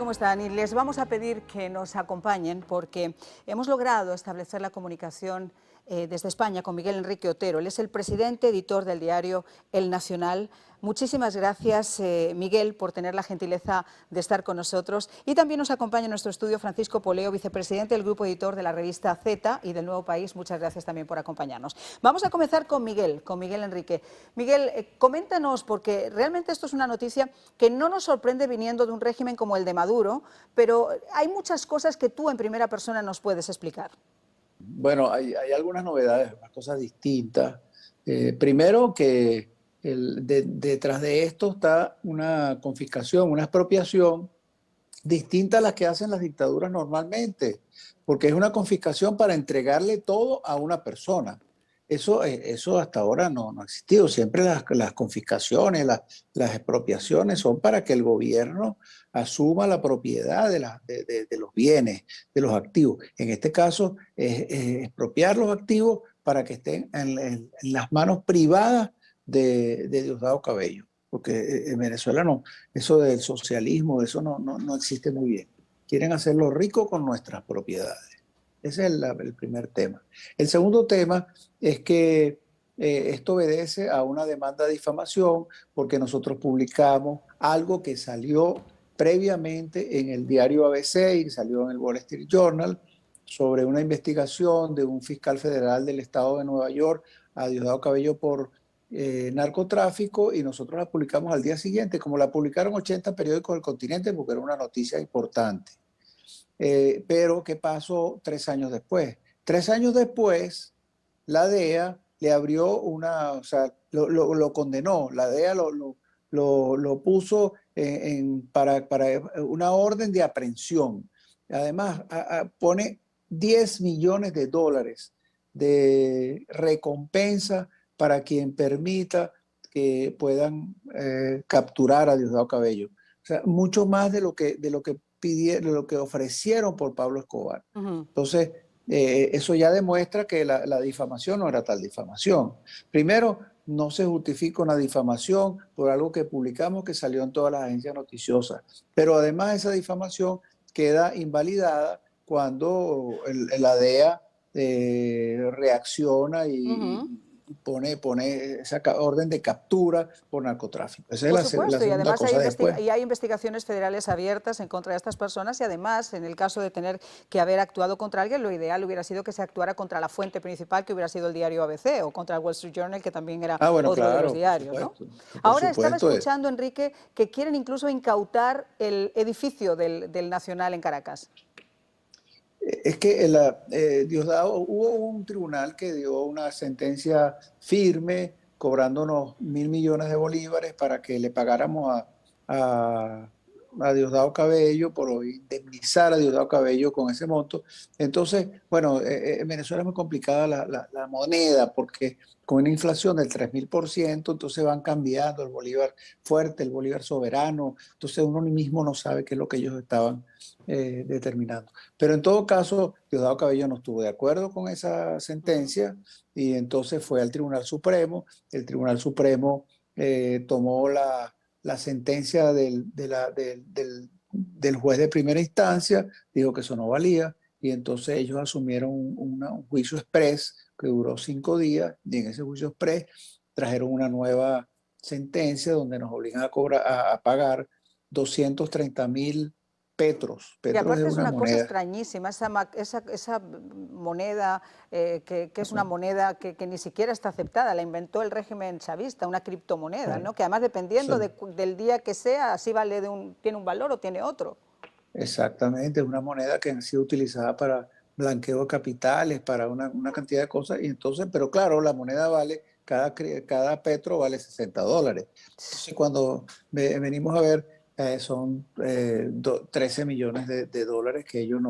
¿Cómo están? Y les vamos a pedir que nos acompañen porque hemos logrado establecer la comunicación desde España con Miguel Enrique Otero. Él es el presidente editor del diario El Nacional. Muchísimas gracias, Miguel, por tener la gentileza de estar con nosotros. Y también nos acompaña en nuestro estudio Francisco Poleo, vicepresidente del grupo editor de la revista Z y del Nuevo País. Muchas gracias también por acompañarnos. Vamos a comenzar con Miguel Enrique. Miguel, coméntanos, porque realmente esto es una noticia que no nos sorprende viniendo de un régimen como el de Maduro, pero hay muchas cosas que tú en primera persona nos puedes explicar. Bueno, hay algunas novedades, unas cosas distintas. Primero que detrás de esto está una confiscación, una expropiación distinta a las que hacen las dictaduras normalmente, porque es una confiscación para entregarle todo a una persona. Eso hasta ahora no ha existido. Siempre las confiscaciones, las expropiaciones son para que el gobierno asuma la propiedad de los bienes, de los activos. En este caso, es expropiar los activos para que estén en las manos privadas de Diosdado Cabello. Porque en Venezuela no, eso del socialismo, eso no existe muy bien. Quieren hacerlo rico con nuestras propiedades. Ese es el primer tema. El segundo tema es que esto obedece a una demanda de difamación porque nosotros publicamos algo que salió previamente en el diario ABC y salió en el Wall Street Journal sobre una investigación de un fiscal federal del estado de Nueva York a Diosdado Cabello por narcotráfico, y nosotros la publicamos al día siguiente, como la publicaron 80 periódicos del continente porque era una noticia importante. Pero ¿qué pasó 3 años después? 3 años después, la DEA le abrió o sea, lo condenó, la DEA lo puso para una orden de aprehensión. Además, pone $10 millones de recompensa para quien permita que puedan capturar a Diosdado Cabello. O sea, mucho más de lo que pidieron, de lo que ofrecieron por Pablo Escobar. Entonces, eso ya demuestra que la difamación no era tal difamación. Primero, no se justifica una difamación por algo que publicamos que salió en todas las agencias noticiosas. Pero además esa difamación queda invalidada cuando la DEA reacciona y pone esa orden de captura por narcotráfico. Esa Por es la supuesto, y segunda además cosa después. hay investigaciones federales abiertas en contra de estas personas, y además, en el caso de tener que haber actuado contra alguien, lo ideal hubiera sido que se actuara contra la fuente principal, que hubiera sido el diario ABC, o contra el Wall Street Journal, que también era Bueno, otro de los claro, por diarios, ¿no? supuesto. Por Ahora estaba supuesto. escuchando, Enrique, que quieren incluso incautar el edificio del Nacional en Caracas. Es que Diosdado, hubo un tribunal que dio una sentencia firme cobrándonos 1.000 millones de bolívares para que le pagáramos a Diosdado Cabello, por indemnizar a Diosdado Cabello con ese monto. Entonces, bueno, en Venezuela es muy complicada la moneda porque con una inflación del 3.000%, entonces van cambiando el bolívar fuerte, el bolívar soberano, entonces uno mismo no sabe qué es lo que ellos estaban determinando. Pero en todo caso, Diosdado Cabello no estuvo de acuerdo con esa sentencia y entonces fue al Tribunal Supremo. El Tribunal Supremo tomó la sentencia del juez de primera instancia, dijo que eso no valía, y entonces ellos asumieron un juicio express que duró 5 días, y en ese juicio express trajeron una nueva sentencia donde nos obligan a pagar 230.000 petros. Y Petros es aparte es una una cosa moneda. extrañísima, esa moneda, que es una moneda que ni siquiera está aceptada, la inventó el régimen chavista, una criptomoneda, ¿no? Que además, dependiendo Sí, del día que sea, así vale tiene un valor o tiene otro. exactamente, es una moneda que ha sido utilizada para blanqueo de capitales, para una cantidad de cosas, y entonces, pero claro, la moneda vale, cada petro vale $60. Entonces, cuando venimos a ver, son 13 millones de dólares que ellos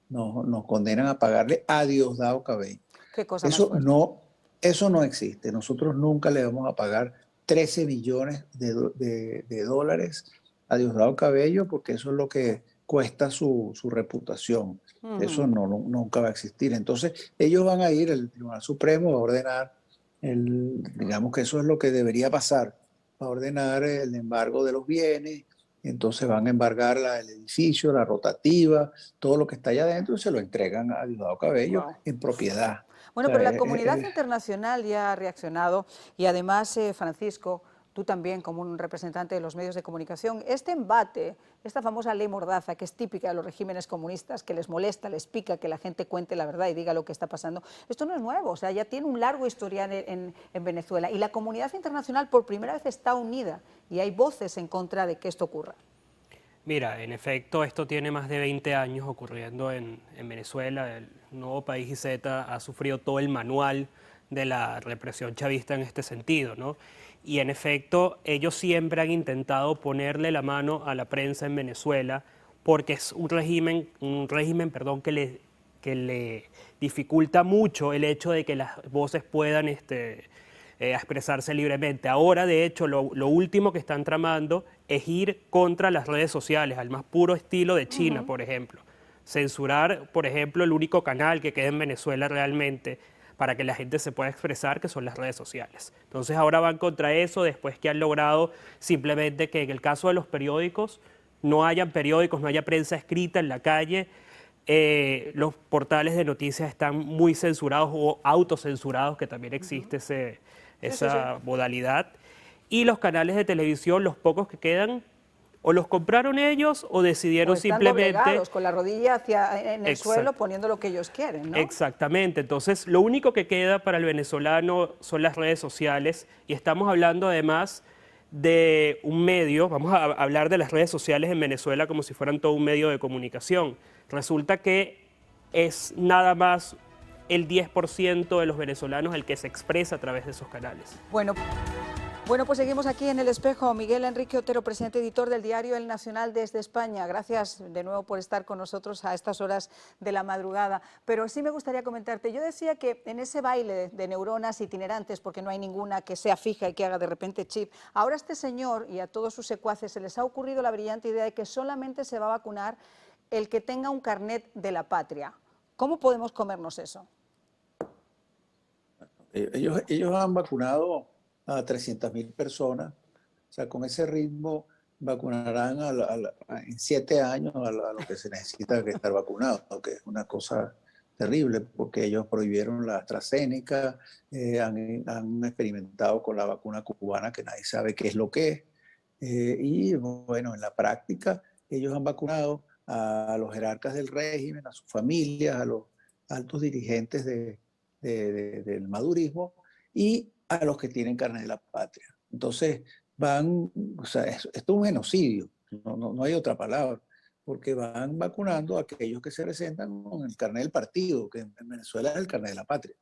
nos condenan a pagarle a Diosdado Cabello. Qué cosa más Eso fuerte. no, eso no existe. Nosotros nunca le vamos a pagar 13 millones de dólares a Diosdado Cabello, porque eso es lo que cuesta su reputación. Eso nunca va a existir. Entonces, ellos van a ir, el Tribunal Supremo va a ordenar, digamos que eso es lo que debería pasar, va a ordenar el embargo de los bienes entonces van a embargar el edificio, la rotativa, todo lo que está allá adentro y se lo entregan a Diosdado Cabello Wow. en propiedad. O Bueno, sea, pero la comunidad internacional ya ha reaccionado y además, Francisco, tú también como un representante de los medios de comunicación, este embate, esta famosa ley Mordaza, que es típica de los regímenes comunistas, que les molesta, les pica que la gente cuente la verdad y diga lo que está pasando, esto no es nuevo, o sea, ya tiene un largo historial en Venezuela y la comunidad internacional por primera vez está unida y hay voces en contra de que esto ocurra. Mira, en efecto, esto tiene más de 20 años ocurriendo en Venezuela. El nuevo país IZ ha sufrido todo el manual de la represión chavista en este sentido, ¿no? Y en efecto, ellos siempre han intentado ponerle la mano a la prensa en Venezuela porque es un régimen, perdón, que le dificulta mucho el hecho de que las voces puedan expresarse libremente. Ahora, de hecho, lo último que están tramando es ir contra las redes sociales, al más puro estilo de China, por ejemplo. Censurar, por ejemplo, el único canal que queda en Venezuela realmente para que la gente se pueda expresar, que son las redes sociales. Entonces ahora van contra eso después que han logrado simplemente que en el caso de los periódicos no hayan periódicos, no haya prensa escrita en la calle. Los portales de noticias están muy censurados o autocensurados, que también existe esa modalidad. Y los canales de televisión, los pocos que quedan, o los compraron ellos o decidieron O están simplemente... doblegados, con la rodilla en el suelo poniendo lo que ellos quieren, ¿no? Exactamente, entonces lo único que queda para el venezolano son las redes sociales y estamos hablando además de un medio, vamos a hablar de las redes sociales en Venezuela como si fueran todo un medio de comunicación. Resulta que es nada más el 10% de los venezolanos el que se expresa a través de esos canales. Bueno, pues seguimos aquí en El Espejo. Miguel Enrique Otero, presidente editor del diario El Nacional desde España. Gracias de nuevo por estar con nosotros a estas horas de la madrugada. Pero sí me gustaría comentarte, yo decía que en ese baile de neuronas itinerantes, porque no hay ninguna que sea fija y que haga de repente chip, ahora a este señor y a todos sus secuaces se les ha ocurrido la brillante idea de que solamente se va a vacunar el que tenga un carnet de la patria. ¿Cómo podemos comernos eso? Ellos han vacunado a 300.000 personas, o sea, con ese ritmo vacunarán en 7 años a lo que se necesita que estar vacunado, que es una cosa terrible porque ellos prohibieron la AstraZeneca, han experimentado con la vacuna cubana que nadie sabe qué es lo que es, y bueno, en la práctica ellos han vacunado a los jerarcas del régimen, a sus familias, a los altos dirigentes del madurismo y a los que tienen carne de la patria. Entonces o sea, esto es un genocidio, no hay otra palabra, porque van vacunando a aquellos que se presentan con el carnet del partido, que en Venezuela es el carnet de la patria.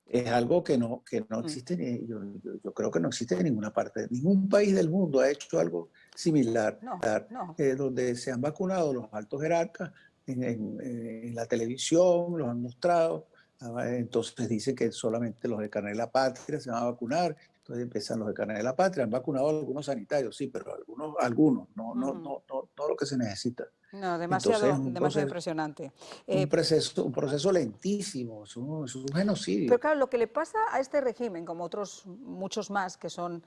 Es algo que no existe, yo creo que no existe en ninguna parte, ningún país del mundo ha hecho algo similar, No. donde se han vacunado los altos jerarcas en la televisión, los han mostrado. Entonces dicen que solamente los de carnet de la patria se van a vacunar, entonces empiezan los de carnet de la patria, han vacunado a algunos sanitarios, sí, pero algunos no lo que se necesita. No, Entonces es demasiado impresionante. un proceso lentísimo, es un genocidio. Pero claro, lo que le pasa a este régimen, como otros muchos más que son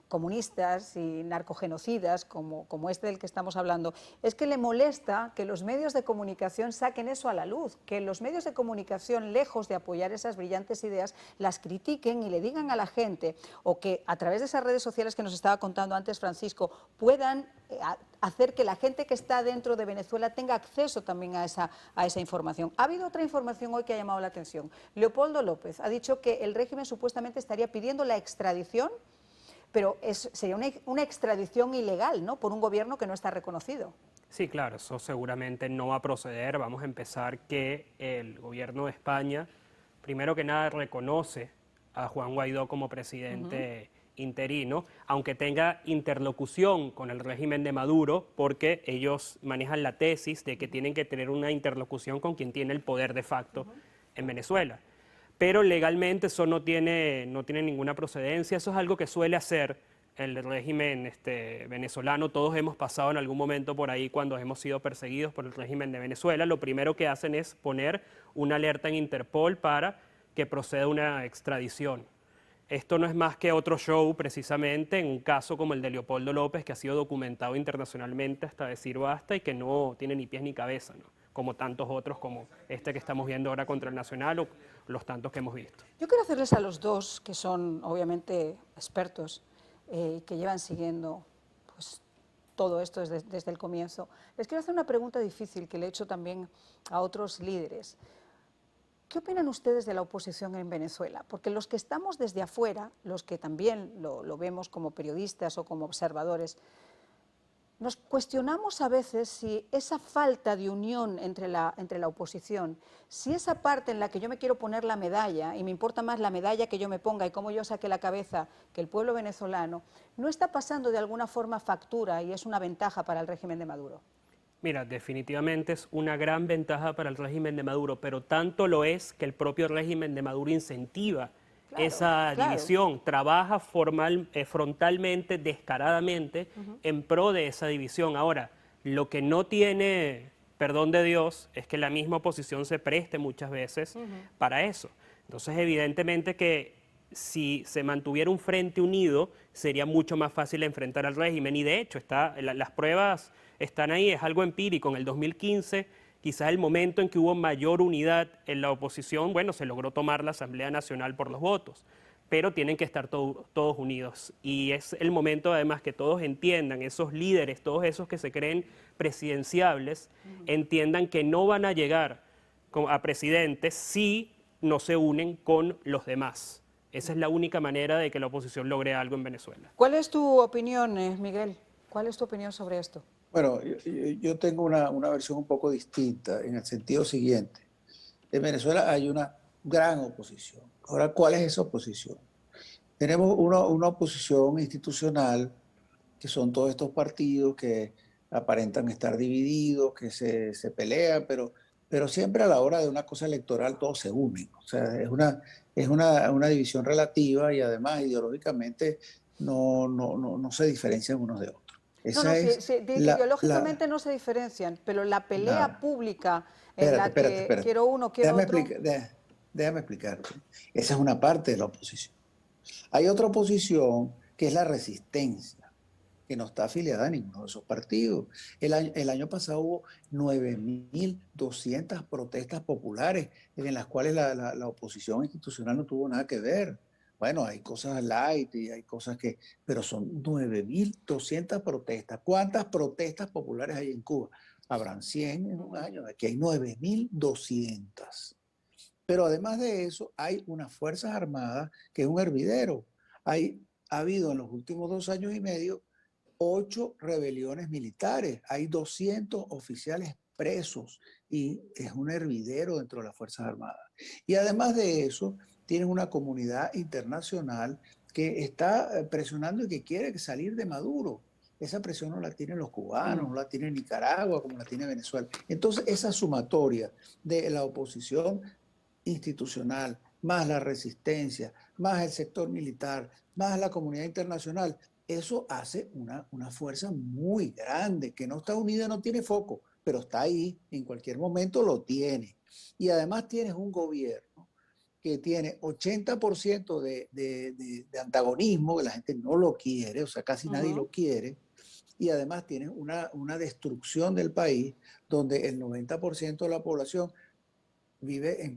comunistas y narcogenocidas, como este del que estamos hablando, es que le molesta que los medios de comunicación saquen eso a la luz, que los medios de comunicación, lejos de apoyar esas brillantes ideas, las critiquen y le digan a la gente, o que a través de esas redes sociales que nos estaba contando antes Francisco, puedan hacer que la gente que está dentro de Venezuela tenga acceso también a esa información. Ha habido otra información hoy que ha llamado la atención. Leopoldo López ha dicho que el régimen supuestamente estaría pidiendo la extradición, pero sería una extradición ilegal, ¿no?, por un gobierno que no está reconocido. Sí, claro, eso seguramente no va a proceder. Vamos a empezar que el gobierno de España, primero que nada, reconoce a Juan Guaidó como presidente interino, aunque tenga interlocución con el régimen de Maduro, porque ellos manejan la tesis de que tienen que tener una interlocución con quien tiene el poder de facto en Venezuela. Pero legalmente eso no tiene ninguna procedencia, eso es algo que suele hacer el régimen venezolano. Todos hemos pasado en algún momento por ahí cuando hemos sido perseguidos por el régimen de Venezuela. Lo primero que hacen es poner una alerta en Interpol para que proceda una extradición. esto no es más que otro show precisamente en un caso como el de Leopoldo López, que ha sido documentado internacionalmente hasta decir basta y que no tiene ni pies ni cabeza, ¿no? Como tantos otros, como este que estamos viendo ahora contra el Nacional o los tantos que hemos visto. Yo quiero hacerles a los dos, que son obviamente expertos, que llevan siguiendo pues, todo esto desde el comienzo, les quiero hacer una pregunta difícil que le he hecho también a otros líderes. ¿Qué opinan ustedes de la oposición en Venezuela? Porque los que estamos desde afuera, los que también lo vemos como periodistas o como observadores, nos cuestionamos a veces si esa falta de unión entre la oposición, si esa parte en la que yo me quiero poner la medalla, y me importa más la medalla que yo me ponga y cómo yo saque la cabeza que el pueblo venezolano, no está pasando de alguna forma factura y es una ventaja para el régimen de Maduro. Mira, definitivamente es una gran ventaja para el régimen de Maduro, pero tanto lo es que el propio régimen de Maduro incentiva esa división, trabaja frontalmente, descaradamente, en pro de esa división. Ahora, lo que no tiene perdón de Dios es que la misma oposición se preste muchas veces para eso. Entonces, evidentemente que si se mantuviera un frente unido, sería mucho más fácil enfrentar al régimen. Y de hecho, las pruebas están ahí, es algo empírico. En el 2015, quizás el momento en que hubo mayor unidad en la oposición, bueno, se logró tomar la Asamblea Nacional por los votos, pero tienen que estar todos unidos. Y es el momento además que todos entiendan, esos líderes, todos esos que se creen presidenciables, entiendan que no van a llegar a presidentes si no se unen con los demás. Esa es la única manera de que la oposición logre algo en Venezuela. ¿Cuál es tu opinión, Miguel? ¿Cuál es tu opinión sobre esto? Bueno, yo tengo una versión un poco distinta en el sentido siguiente. En Venezuela hay una gran oposición. Ahora, ¿cuál es esa oposición? Tenemos una oposición institucional, que son todos estos partidos que aparentan estar divididos, que se pelean, pero siempre a la hora de una cosa electoral todos se unen. O sea, es una división relativa y además ideológicamente no se diferencian unos de otros. Ideológicamente no se diferencian, pero la pelea pública en la que quiero uno, quiero otro... Déjame explicarte. Esa es una parte de la oposición. Hay otra oposición que es la resistencia, que no está afiliada a ninguno de esos partidos. El año pasado hubo 9.200 protestas populares en las cuales la oposición institucional no tuvo nada que ver. Bueno, hay cosas light y hay cosas que... Pero son 9.200 protestas. ¿Cuántas protestas populares hay en Cuba? Habrán 100 en un año. Aquí hay 9.200. Pero además de eso, hay unas Fuerzas Armadas que es un hervidero. Ha habido en los últimos 2 años y medio 8 rebeliones militares. Hay 200 oficiales presos y es un hervidero dentro de las Fuerzas Armadas. Y además de eso, tienen una comunidad internacional que está presionando y que quiere salir de Maduro. Esa presión no la tienen los cubanos, no la tiene Nicaragua, como la tiene Venezuela. Entonces, esa sumatoria de la oposición institucional, más la resistencia, más el sector militar, más la comunidad internacional, eso hace una fuerza muy grande, que no está unida, no tiene foco, pero está ahí, en cualquier momento lo tiene. Y además tienes un gobierno que tiene 80% de antagonismo, que la gente no lo quiere, o sea, casi nadie lo quiere, y además tienes una destrucción del país donde el 90% de la población vive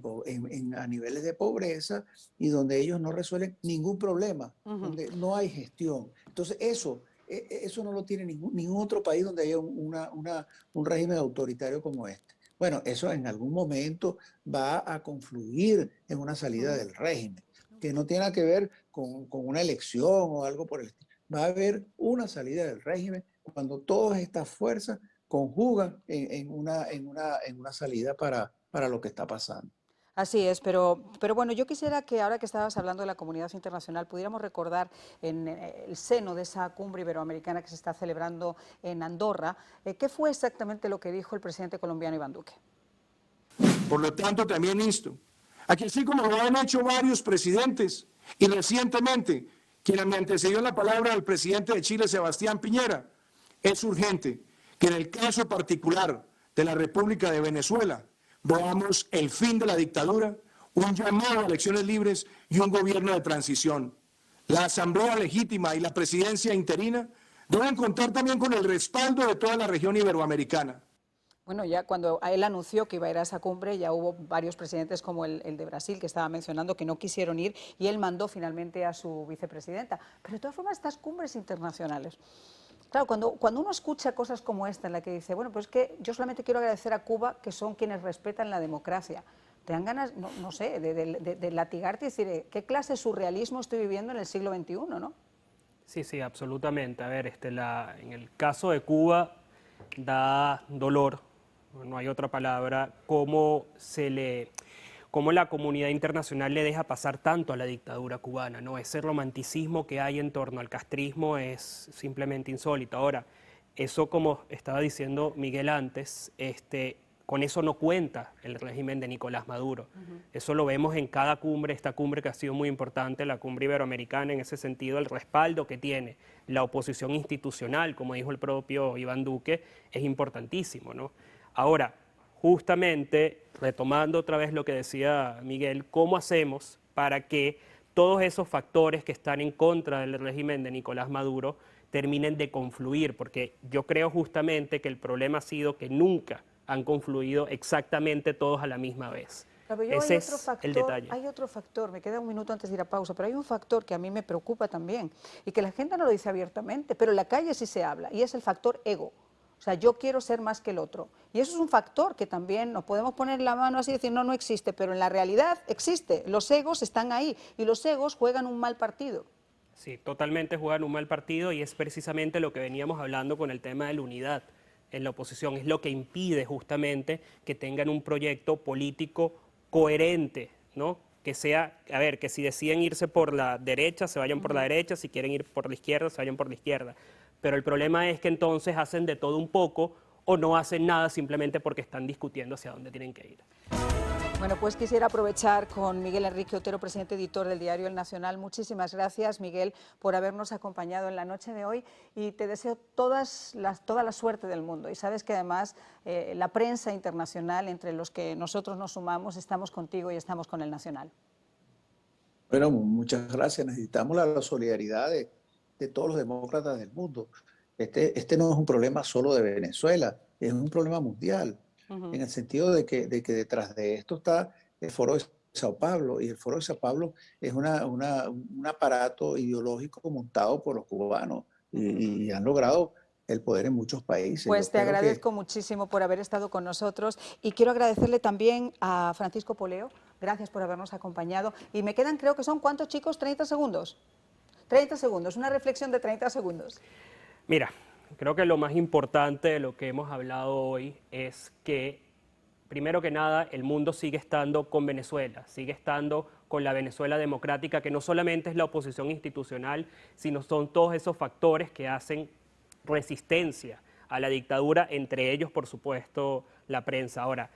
a niveles de pobreza y donde ellos no resuelven ningún problema, donde no hay gestión. Entonces eso no lo tiene ningún otro país donde haya un régimen autoritario como este. Bueno, eso en algún momento va a confluir en una salida del régimen, que no tiene que ver con una elección o algo por el estilo. Va a haber una salida del régimen cuando todas estas fuerzas conjugan en una salida para lo que está pasando. Así es, pero bueno, yo quisiera que ahora que estabas hablando de la comunidad internacional pudiéramos recordar en el seno de esa cumbre iberoamericana que se está celebrando en Andorra, ¿qué fue exactamente lo que dijo el presidente colombiano Iván Duque? Por lo tanto, también insto a que así como lo han hecho varios presidentes y recientemente, quien me antecedió en la palabra al presidente de Chile, Sebastián Piñera, es urgente que en el caso particular de la República de Venezuela veamos el fin de la dictadura, un llamado a elecciones libres y un gobierno de transición. la Asamblea Legítima y la Presidencia Interina deben contar también con el respaldo de toda la región iberoamericana. Bueno, ya cuando él anunció que iba a ir a esa cumbre, ya hubo varios presidentes como el de Brasil, que estaba mencionando, que no quisieron ir, y él mandó finalmente a su vicepresidenta. Pero de todas formas, estas cumbres internacionales, claro, cuando uno escucha cosas como esta, en la que dice, bueno, pues es que yo solamente quiero agradecer a Cuba, que son quienes respetan la democracia, te dan ganas, no sé, de latigarte y decir, ¿qué clase de surrealismo estoy viviendo en el siglo XXI, no? Sí, sí, absolutamente. A ver, en el caso de Cuba da dolor, no hay otra palabra, cómo la comunidad internacional le deja pasar tanto a la dictadura cubana, ¿no? Ese romanticismo que hay en torno al castrismo es simplemente insólito. Ahora, eso, como estaba diciendo Miguel antes, con eso no cuenta el régimen de Nicolás Maduro. Eso lo vemos en cada cumbre, esta cumbre que ha sido muy importante, la cumbre iberoamericana, en ese sentido, el respaldo que tiene la oposición institucional, como dijo el propio Iván Duque, es importantísimo, ¿no? Ahora, justamente, retomando otra vez lo que decía Miguel, ¿cómo hacemos para que todos esos factores que están en contra del régimen de Nicolás Maduro terminen de confluir? Porque yo creo justamente que el problema ha sido que nunca han confluido exactamente todos a la misma vez. Ese es el detalle. Hay otro factor, me queda un minuto antes de ir a pausa, pero hay un factor que a mí me preocupa también y que la gente no lo dice abiertamente, pero en la calle sí se habla, y es el factor ego. O sea, yo quiero ser más que el otro. Y eso es un factor que también nos podemos poner la mano así y decir, no, no existe, pero en la realidad existe. Los egos están ahí y los egos juegan un mal partido. Sí, totalmente juegan un mal partido, y es precisamente lo que veníamos hablando con el tema de la unidad en la oposición. Es lo que impide justamente que tengan un proyecto político coherente, ¿no? Que sea, a ver, que si deciden irse por la derecha, se vayan por la derecha, si quieren ir por la izquierda, se vayan por la izquierda. Pero el problema es que entonces hacen de todo un poco o no hacen nada simplemente porque están discutiendo hacia dónde tienen que ir. Bueno, pues quisiera aprovechar con Miguel Enrique Otero, presidente editor del diario El Nacional. Muchísimas gracias, Miguel, por habernos acompañado en la noche de hoy, y te deseo toda la suerte del mundo. Y sabes que además la prensa internacional, entre los que nosotros nos sumamos, estamos contigo y estamos con El Nacional. Bueno, muchas gracias. Necesitamos la solidaridad de todos los demócratas del mundo. Este no es un problema solo de Venezuela, es un problema mundial. En el sentido de que detrás de esto está el Foro de Sao Paulo, y el Foro de Sao Paulo es un aparato ideológico montado por los cubanos, y han logrado el poder en muchos países. Pues te agradezco muchísimo por haber estado con nosotros, y quiero agradecerle también a Francisco Poleo. Gracias por habernos acompañado. Y me quedan, creo que son, ¿cuántos, chicos? 30 segundos. 30 segundos, una reflexión de 30 segundos. Mira, creo que lo más importante de lo que hemos hablado hoy es que, primero que nada, el mundo sigue estando con Venezuela, sigue estando con la Venezuela democrática, que no solamente es la oposición institucional, sino son todos esos factores que hacen resistencia a la dictadura, entre ellos, por supuesto, la prensa. Ahora,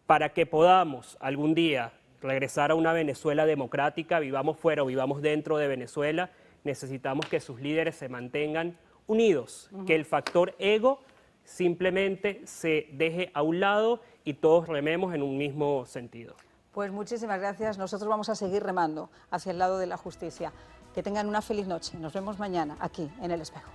para que podamos algún día regresar a una Venezuela democrática, vivamos fuera o vivamos dentro de Venezuela, necesitamos que sus líderes se mantengan unidos, que el factor ego simplemente se deje a un lado y todos rememos en un mismo sentido. Pues muchísimas gracias. Nosotros vamos a seguir remando hacia el lado de la justicia. Que tengan una feliz noche. Nos vemos mañana aquí en El Espejo.